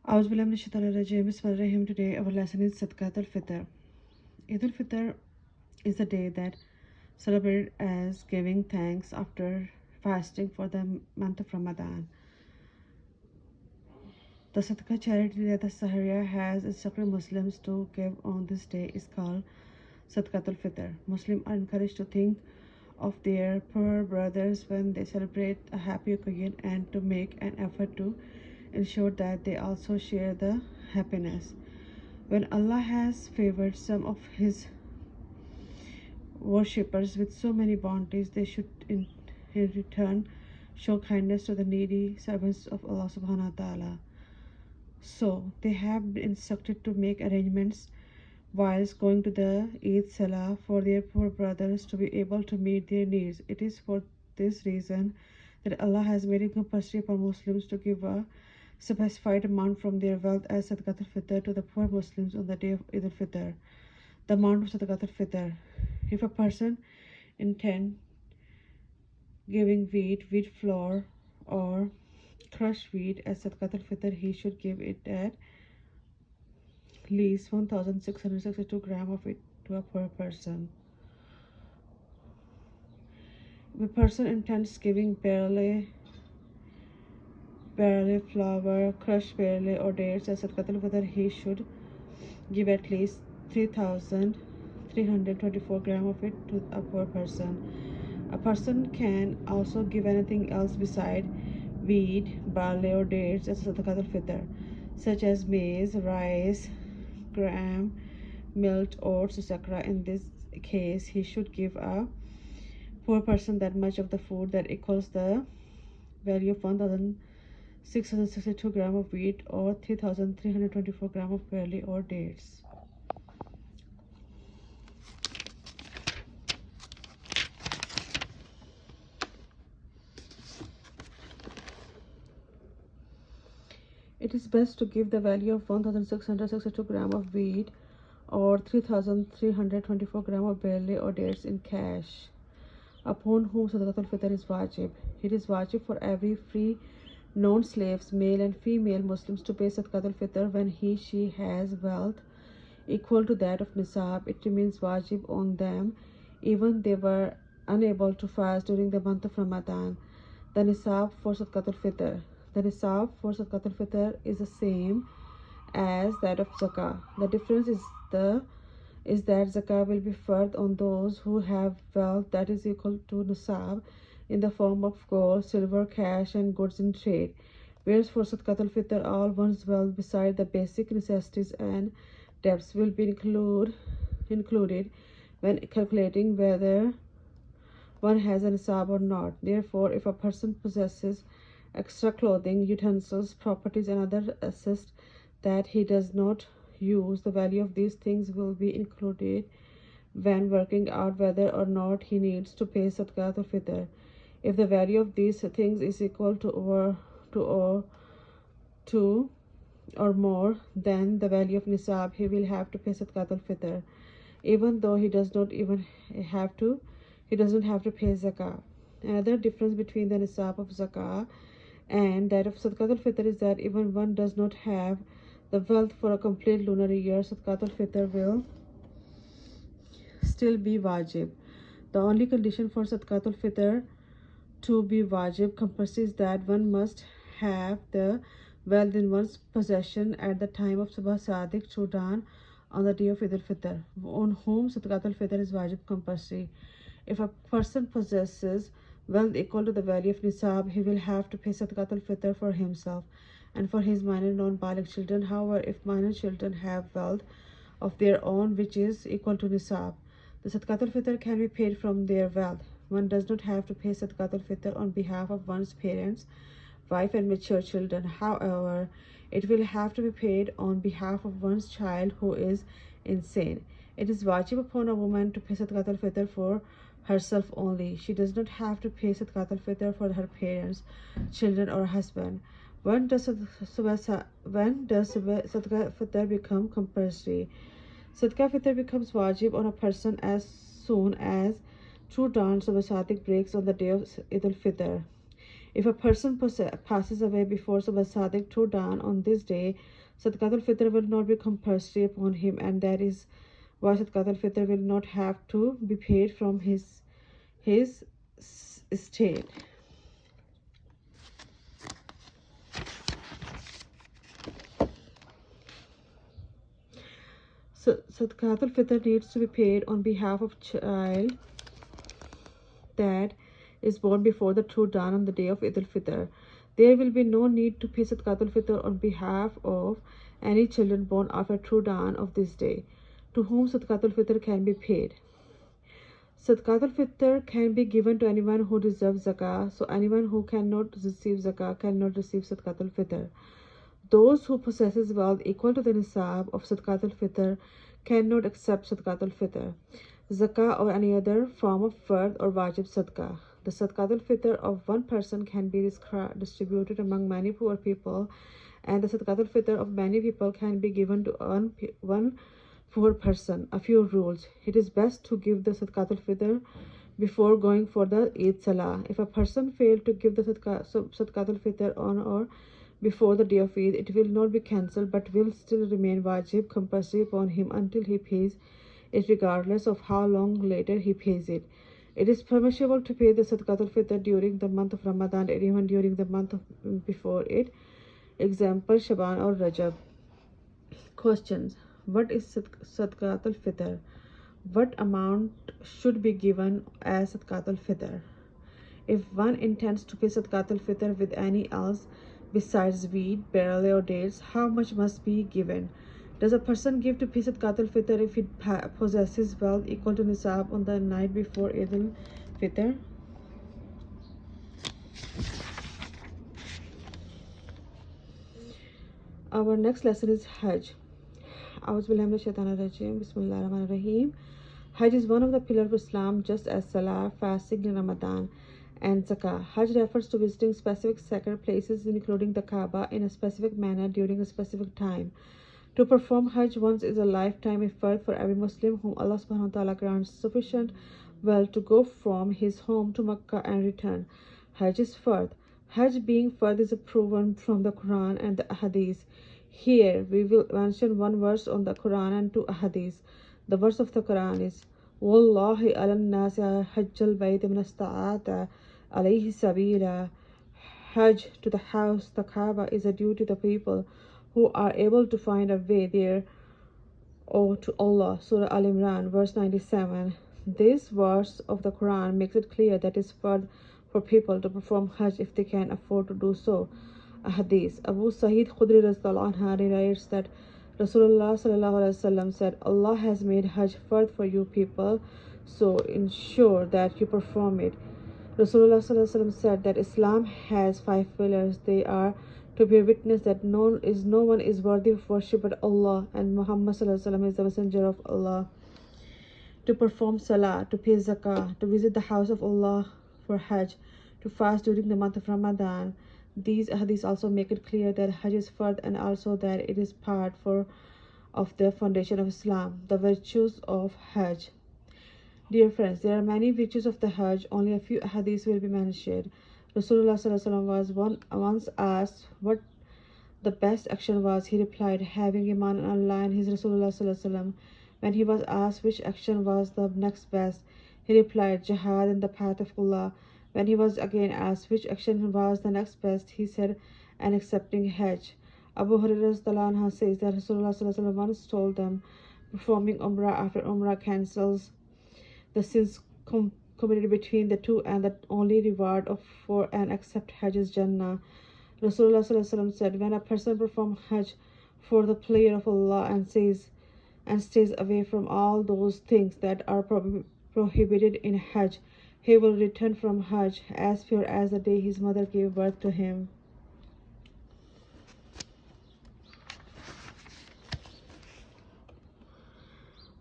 Bismillahirrahmanirrahim. Today our lesson is Sdqatul Fitr. Eid al-Fitr is a day that celebrated as giving thanks after fasting for the month of Ramadan. The Sadqa charity that the Sahariya has instructed Muslims to give on this day is called Sdqatul Fitr. Muslims are encouraged to think of their poor brothers when they celebrate a happy occasion and to make an effort to ensure that they also share the happiness. When Allah has favored some of His worshippers with so many bounties, they should in return show kindness to the needy servants of Allah subhanahu wa ta'ala. So they have been instructed to make arrangements whilst going to the Eid Salah for their poor brothers to be able to meet their needs. It is for this reason that Allah has made it compulsory for Muslims to give a specified amount from their wealth as Sadaqatul Fitr to the poor Muslims on the day of Eid al-Fitr. The amount of Sadaqatul Fitr. If a person intends giving wheat flour, or crushed wheat as Sadaqatul Fitr, he should give it at least 1,662 grams of it to a poor person. If a person intends giving barley flour, crushed barley, or dates as Sadaqatul Fitr, he should give at least 3,324 grams of it to a poor person. A person can also give anything else beside wheat, barley, or dates as Sadaqatul Fitr, such as maize, rice, gram, milk, oats, etc. In this case, he should give a poor person that much of the food that equals the value of 1,662 grams of wheat or 3,324 grams of barley or dates. It is best to give the value of 1,662 grams of wheat or 3,324 grams of barley or dates in cash, upon whom Sadaqatul Fitr is wajib. It is wajib for every free non-slaves, male and female Muslims, to pay Sadaqatul Fitr when she has wealth equal to that of Nisab. It remains wajib on them even they were unable to fast during the month of Ramadan. The Nisab for Sadaqatul Fitr. The Nisab for Sdqatul Fitr is the same as that of Zakah. The difference is that Zakah will be fard on those who have wealth that is equal to Nisab in the form of gold, silver, cash, and goods in trade. Whereas for Sdqatul Fitr, all one's wealth beside the basic necessities and debts will be included when calculating whether one has a Nisab or not. Therefore, if a person possesses extra clothing, utensils, properties, and other assets that he does not use, the value of these things will be included when working out whether or not he needs to pay Sadaqatul Fitr. If the value of these things is equal to or more than the value of Nisab, he will have to pay Sadaqatul Fitr, even though he doesn't have to pay Zakah. Another difference between the Nisab of Zakah and that of Sadaqatul Fitr is that even one does not have the wealth for a complete lunar year, Sadaqatul Fitr will still be wajib. The only condition for Sadaqatul Fitr to be wajib compulsory is that one must have the wealth in one's possession at the time of Subha Sadiq to dawn on the day of Eid al-Fitr, on whom Sadaqatul Fitr is wajib compulsory. If a person possesses wealth equal to the value of Nisab, he will have to pay Sadaqatul Fitr for himself and for his minor non-baligh children. However, if minor children have wealth of their own which is equal to Nisab, the Sadaqatul Fitr can be paid from their wealth. One does not have to pay Sadaqatul Fitr on behalf of one's parents, wife, and mature children. However, it will have to be paid on behalf of one's child who is insane. It is wajib upon a woman to pay Sadaqatul Fitr for herself only. She does not have to pay Sadaqatul Fitr for her parents, children, or husband. When does Sadaqah Fitr become compulsory? Sadaqah Fitr becomes wajib on a person as soon as true dawn Subha Sadiq breaks on the day of Eid al-Fitr. If a person passes away before Subh Sadiq true dawn on this day, Sadaqatul Fitr will not be compulsory upon him, and that is why Sadaqatul Fitr will not have to be paid from his estate. So Sadaqatul Fitr needs to be paid on behalf of child that is born before the true dawn on the day of Eid al-Fitr. There will be no need to pay Sadaqatul Fitr on behalf of any children born after true dawn of this day, to whom Sadaqatul Fitr can be paid. Sadaqatul Fitr can be given to anyone who deserves zakah, so anyone who cannot receive zakah cannot receive Sadaqatul Fitr. Those who possesses wealth equal to the nisab of Sadaqatul Fitr cannot accept Sadaqatul Fitr, zakah or any other form of fard or wajib sadaqah. The Sadaqatul Fitr of one person can be distributed among many poor people, and the Sadaqatul Fitr of many people can be given to one poor person. A few rules. It is best to give the Sadaqatul Fitr before going for the Eid Salah. If a person failed to give the Sadaqatul Fitr on or before the day of Eid, it will not be cancelled but will still remain wajib compulsory upon him until he pays it, regardless of how long later he pays it. It is permissible to pay the Sadaqatul Fitr during the month of Ramadan and even during the month before it. Example, Shaban or Rajab. Questions. What is Sadaqatul Fitr? What amount should be given as Sadaqatul Fitr? If one intends to pay Sadaqatul Fitr with any else besides wheat, barley or dates, how much must be given? Does a person give to pay Sadaqatul Fitr if he possesses wealth equal to nisab on the night before Eid al-Fitr? Our next lesson is Hajj. Bismillahirrahmanirrahim. Hajj is one of the pillars of Islam, just as Salah, fasting in Ramadan, and Zakah. Hajj refers to visiting specific sacred places, including the Kaaba, in a specific manner during a specific time. To perform Hajj once is a lifetime effort for every Muslim whom Allah subhanahu wa ta'ala grants sufficient wealth to go from his home to Makkah and return. Hajj is fard. Hajj being fard is proven from the Quran and the Hadith. Here we will mention one verse on the Quran and two Hadith. The verse of the Quran is Wallahi ala nasi hajjal bayt min ista'ata alayhi sabila. Hajj to the house, the Kaaba, is a duty to the people who are able to find a way there or to Allah. Surah Al Imran, verse 97. This verse of the Quran makes it clear that it's for people to perform Hajj if they can afford to do so. A hadith. Abu Sa'id Khudri radhiyallahu anhu narrates that Rasulullah sallallahu alaihi wasallam said, Allah has made Hajj fard for you people, so ensure that you perform it. Rasulullah sallallahu alaihi wasallam said that Islam has 5 pillars. They are to bear witness that no one is worthy of worship but Allah, and Muhammad sallallahu alaihi wasallam is the messenger of Allah. To perform Salah, to pay Zakah, to visit the house of Allah for Hajj, to fast during the month of Ramadan. These hadiths also make it clear that Hajj is fard and also that it is part of the foundation of Islam. The virtues of Hajj. Dear friends, there are many virtues of the Hajj. Only a few hadiths will be mentioned. Rasulullah was once asked what the best action was. He replied, having Iman on Allah and his Rasulullah. When he was asked which action was the next best, he replied, Jihad in the path of Allah. When he was again asked which action was the next best, he said, and accepting Hajj. Abu Hurairah says that Rasulullah once told them, performing Umrah after Umrah cancels the sins committed between the two, and the only reward for an accept Hajj is Jannah. Rasulullah said, when a person performs Hajj for the pleasure of Allah and stays away from all those things that are prohibited in Hajj, he will return from Hajj as pure as the day his mother gave birth to him.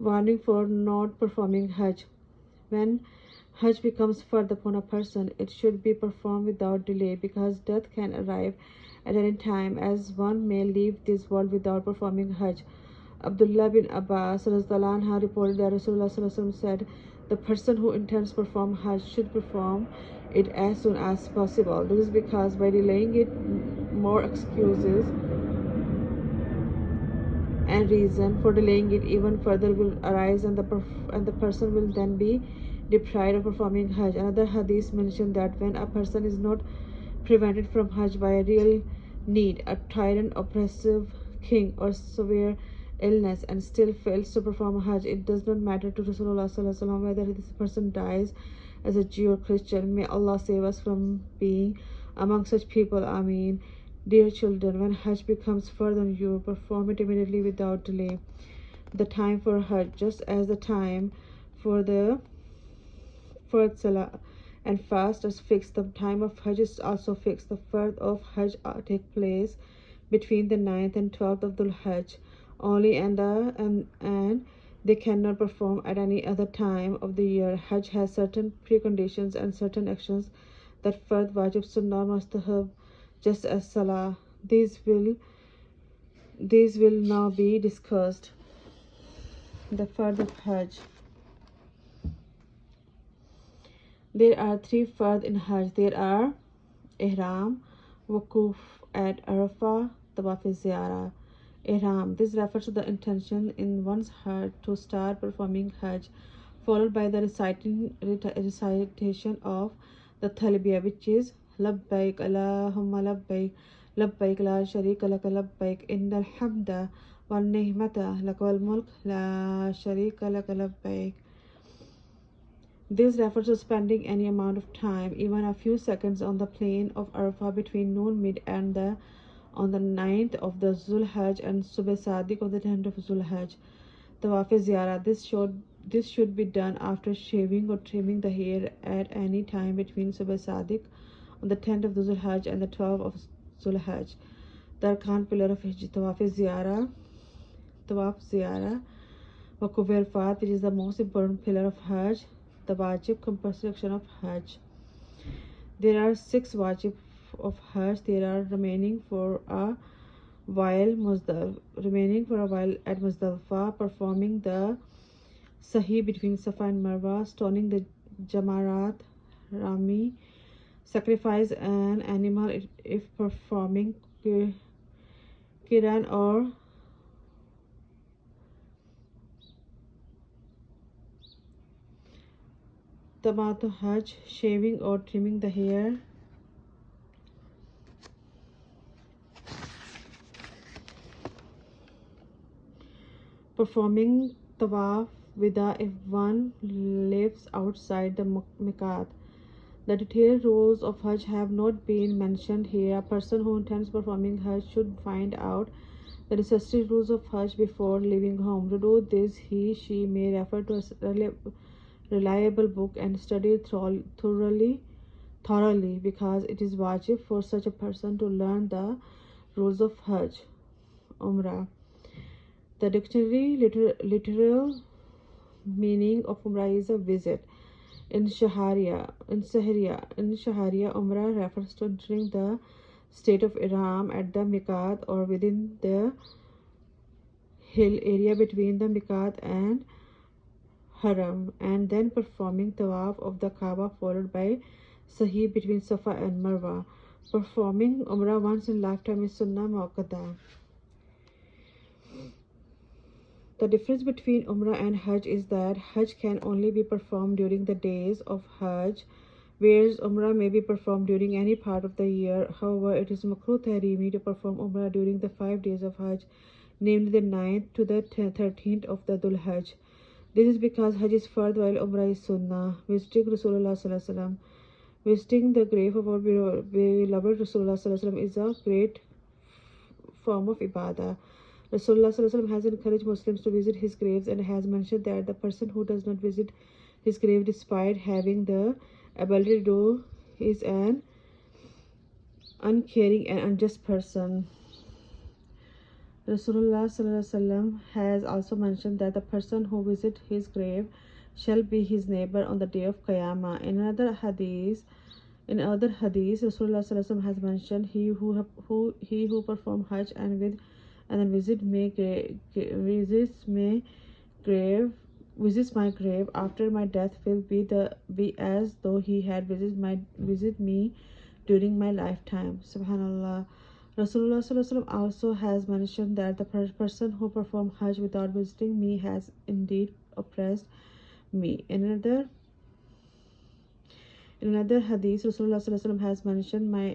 Warning for not performing Hajj. When Hajj becomes fard upon a person, it should be performed without delay, because death can arrive at any time, as one may leave this world without performing Hajj. Abdullah bin Abbas reported that Rasulullah said, The person who intends to perform Hajj should perform it as soon as possible. This is because by delaying it, more excuses and reason for delaying it even further will arise, and the person will then be deprived of performing Hajj. Another hadith mentioned that when a person is not prevented from Hajj by a real need, a tyrant, oppressive king, or severe illness, and still fails to perform Hajj, it does not matter to Rasulullah Sallallahu Alaihi Wasallam whether this person dies as a Jew or Christian. May Allah save us from being among such people. Ameen. Dear children, when Hajj becomes fard on you, perform it immediately without delay. The time for Hajj, just as the time for the fard Salah and fast is fixed, the time of Hajj is also fixed. The fard of Hajj take place between the 9th and 12th of Dhul Hajj only, and they cannot perform at any other time of the year. Hajj has certain preconditions and certain actions that fard, wajib, sunnah, mustahab, just as salah. These will now be discussed. The fard of Hajj. There are three fard in Hajj. There are Ihram, Wukuf at Arafah, Tawaf Ziyarah. Ihram. This refers to the intention in one's heart to start performing Hajj, followed by the recitation of the Talbiyah, which is Labbaik Allahumma Labbaik, Labbaik la sharika laka Labbaik, Innal hamda wan ni'mata laka wal mulk la sharika laka Labbaik. This refers to spending any amount of time, even a few seconds, on the plain of Arafah between noon mid and on the 9th of the Zul Hajj and Subh Sadiq of the 10th of Zul Hajj. Tawaf Ziyarah. This should be done after shaving or trimming the hair at any time between Subh Sadiq on the 10th of the Zul Hajj and the 12th of Zul Hajj. The Arkan pillar of Hajj. Tawaf Ziyarah. Waquf Arafat, which is the most important pillar of Hajj. The wajib compulsory action of Hajj. There are 6 wajib of Hajj. There are remaining for a while at Muzdalifah, performing the Sahi between Safa and Marwa, stoning the Jamarat, Rami, sacrifice an animal if performing Kiran or Tamatu Hajj, shaving or trimming the hair. Performing Tawaf Wida if one lives outside the Miqat. The detailed rules of Hajj have not been mentioned here. A person who intends performing Hajj should find out the necessary rules of Hajj before leaving home. To do this, she may refer to a reliable book and study thoroughly, because it is wajib for such a person to learn the rules of Hajj. Umrah. The dictionary literal meaning of Umrah is a visit. In Shaharia, Umrah refers to entering the state of Ihram at the Miqat or within the hill area between the Miqat and Haram, and then performing Tawaf of the Kaaba, followed by Sahi between Safa and Marwa. Performing Umrah once in lifetime is Sunnah Muakkada. The difference between Umrah and Hajj is that Hajj can only be performed during the days of Hajj, whereas Umrah may be performed during any part of the year. However, it is makruh tahrimi to perform Umrah during the 5 days of Hajj, namely the 9th to the 13th of the Dhul Hajj. This is because Hajj is fard while Umrah is Sunnah. Visiting Rasulullah Sallallahu Alaihi Wasallam. Visiting the grave of our beloved Rasulullah Sallallahu Alaihi Wasallam is a great form of ibadah. Rasulullah Sallallahu Alaihi Wasallam has encouraged Muslims to visit his graves and has mentioned that the person who does not visit his grave despite having the ability to do is an uncaring and unjust person. Rasulullah Sallallahu Alaihi Wasallam has also mentioned that the person who visits his grave shall be his neighbor on the day of Qiyamah. In other hadith, Rasulullah Sallallahu Alaihi Wasallam has mentioned he who perform Hajj and then visits may grave visits my grave after my death will be as though he had visit me during my lifetime. Subhanallah. Rasulullah SAW also has mentioned that the person who performed Hajj without visiting me has indeed oppressed me. In another hadith, Rasulullah SAW has mentioned my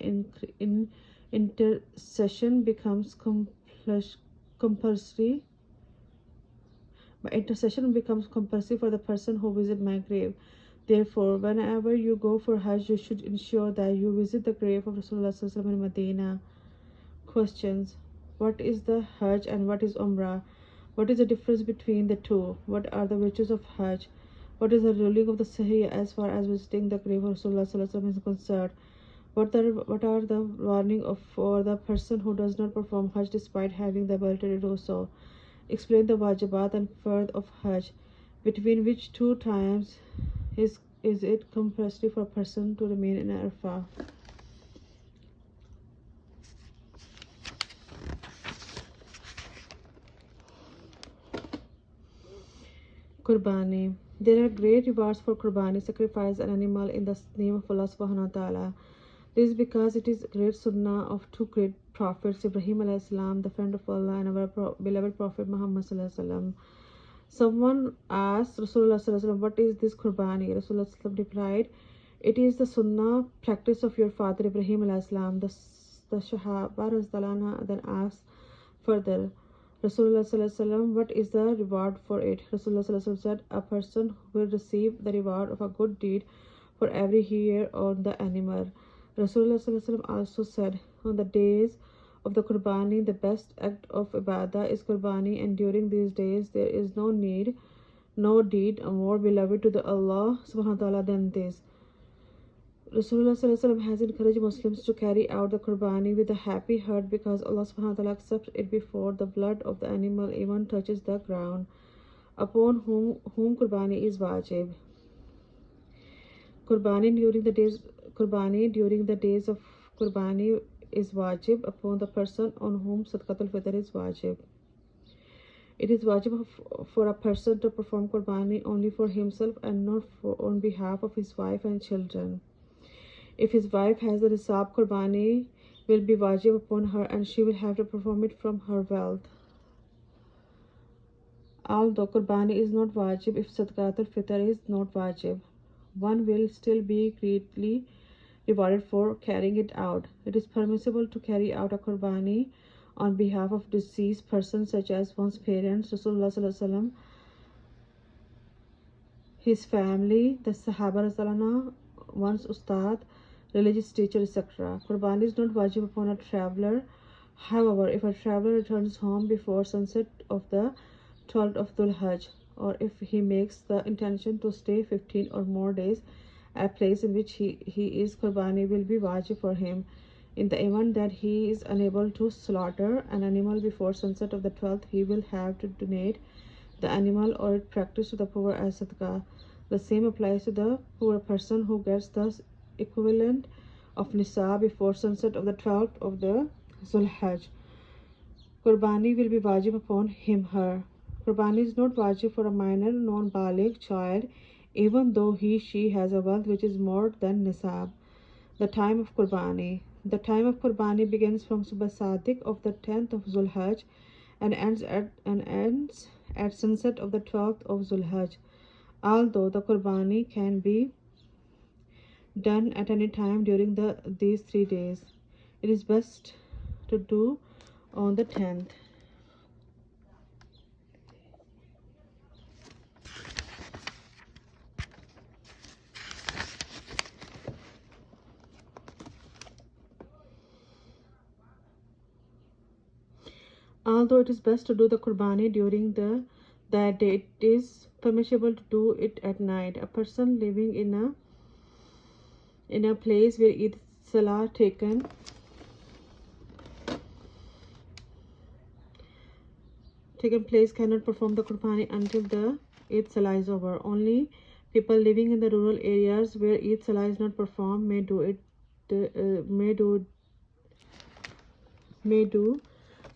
intercession becomes compulsory. My intercession becomes compulsory for the person who visits my grave. Therefore, whenever you go for Hajj, you should ensure that you visit the grave of Rasulullah SAW in Medina. Questions: what is the Hajj and what is Umrah? What is the difference between the two? What are the virtues of Hajj? What is the ruling of the Sahih as far as visiting the grave of Rasulullah SAW is concerned? What are the warning for the person who does not perform Hajj despite having the ability to do so? Explain the wajibat and fard of Hajj. Between which two times is it compulsory for a person to remain in Arafah? Qurbani. There are great rewards for Qurbani, sacrifice an animal in the name of Allah subhanahu wa ta'ala. This is because it is great sunnah of two great prophets, Ibrahim alayhi salam, the friend of Allah, and our beloved Prophet Muhammad sallallahu alaihi wasallam. Someone asked Rasulullah sallallahu alaihi wasallam, what is this Qurbani? Rasulullah sallallahu alaihi wasallam replied, it is the sunnah practice of your father Ibrahim alayhi salam. The Sahaba then asked further, Rasulullah sallallahu alaihi wasallam, what is the reward for it? Rasulullah sallallahu alaihi wasallam said, a person will receive the reward of a good deed for every year on the animal. Rasulullah sallallahu alaihi wasallam also said, on the days of the Qurbani, the best act of ibadah is Qurbani, and during these days there is no deed more beloved to the Allah subhanahu wa ta'ala than this. Rasulullah sallallahu alaihi wasallam has encouraged Muslims to carry out the Qurbani with a happy heart because Allah subhanahu wa ta'ala accepts it before the blood of the animal even touches the ground, upon whom Qurbani is wajib. Qurbani during the days of Qurbani is wajib upon the person on whom Sdqatul fitar is wajib. It is wajib for a person to perform Qurbani only for himself and not on behalf of his wife and children. If his wife has the nisab, Qurbani will be wajib upon her and she will have to perform it from her wealth. Although Qurbani is not wajib, if Sdqatul fitar is not wajib, one will still be greatly rewarded for carrying it out. It is permissible to carry out a Qurbani on behalf of deceased persons such as one's parents, Rasulullah sallallahu alaihi wasallam, his family, the Sahaba, one's ustad, religious teacher, etc. Qurbani is not wajib upon a traveler. However, if a traveler returns home before sunset of the 12th of Dhul Hajj, or if he makes the intention to stay 15 or more days at a place in which he is, Qurbani will be wajib for him. In the event that he is unable to slaughter an animal before sunset of the 12th, he will have to donate the animal or its practice to the poor as sadaqah. The same applies to the poor person who gets the equivalent of nisab before sunset of the 12th of the Zulhajj. Qurbani will be wajib upon him/her. Qurbani is not wajib for a minor non-baligh child, even though she has a wealth which is more than nisab. The time of Qurbani. The time of Qurbani begins from Subh Sadiq of the 10th of Zulhajj and ends at sunset of the 12th of Zulhajj. Although the Qurbani can be done at any time during these 3 days, it is best to do on the 10th. Although it is best to do the Qurbani during that day, it is permissible to do it at night. A person living in a place where Eid Salah taken place cannot perform the Qurbani until the Eid Salah is over. Only people living in the rural areas where Eid Salah is not performed may do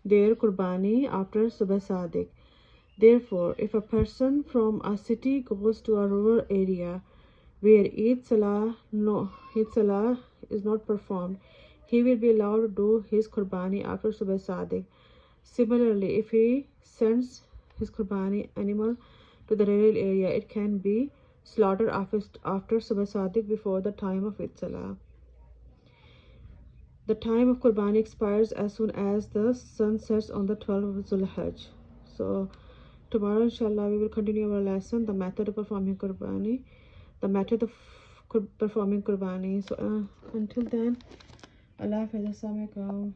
their Qurbani after Subh Sadiq. Therefore, if a person from a city goes to a rural area where Eid Salah is not performed, he will be allowed to do his Qurbani after Subh Sadiq. Similarly, if he sends his Qurbani animal to the rural area, it can be slaughtered after Subh Sadiq before the time of Eid Salah. The time of Qurbani expires as soon as the sun sets on the 12th of Zulhajj. So, tomorrow, inshallah, we will continue our lesson, the method of performing Qurbani. The method of performing Qurbani. So, until then, Allah Hafiz. Assalamu alaikum.